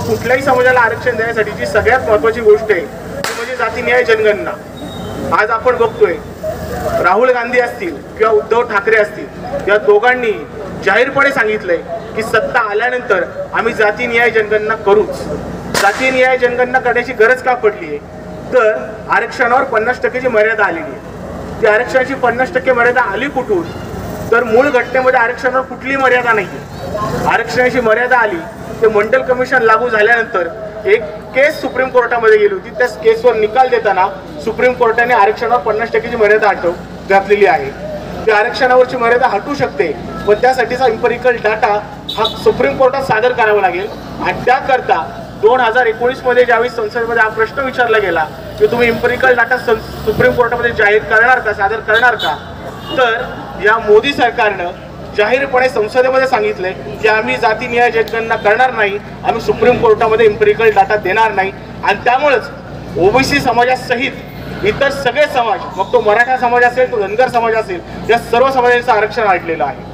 कुठल्याही समाजाला आरक्षण देण्यासाठीची सगळ्यात महत्त्वाची गोष्ट आहे ती म्हणजे जातीन्याय जनगणना। आज आपण बघतोय राहुल गांधी असतील किंवा उद्धव ठाकरे असतील या दोघांनी जाहीरपणे सांगितलंय की सत्ता आल्यानंतर आम्ही जातीन्याय जनगणना करूच। जातीन्याय जनगणना करण्याची गरज का पडली आहे तर आरक्षणावर 50% मर्यादा आलेली आहे। ती आरक्षणाची 50% मर्यादा आली कुठून तर मूळ घटनेमध्ये आरक्षणावर कुठलीही मर्यादा नाही। आरक्षणाची मर्यादा आली ते मंडल कमिशन लागू झाल्यानंतर एक केस सुप्रीम कोर्टामध्ये गेली होती। त्या केसवर निकाल देताना सुप्रीम कोर्टाने आरक्षणावर 50%ची मर्यादा घातलेली आहे। त्या आरक्षणावरची मर्यादा हटू शकते पण त्यासाठीचा इम्पेरिकल डाटा हा सुप्रीम कोर्टात सादर करावा लागेल आणि त्याकरता 2019 मध्ये ज्यावेळी संसदेमध्ये हा प्रश्न विचारला गेला की तुम्ही इम्पेरिकल डाटा सुप्रीम कोर्टामध्ये जाहीर करणार का, सादर करणार का, तर या मोदी सरकारनं जाहीरपणे संसदेमध्ये सांगितलंय की आम्ही जातीन्याय जनगणना करणार नाही, आम्ही सुप्रीम कोर्टामध्ये इम्पेरिकल डाटा देणार नाही। आणि त्यामुळेच ओबीसी समाजासहित इतर सगळे समाज, मग तो मराठा समाज असेल, तो धनगर समाज असेल, या सर्व समाजाचं आरक्षण अडलेलं आहे।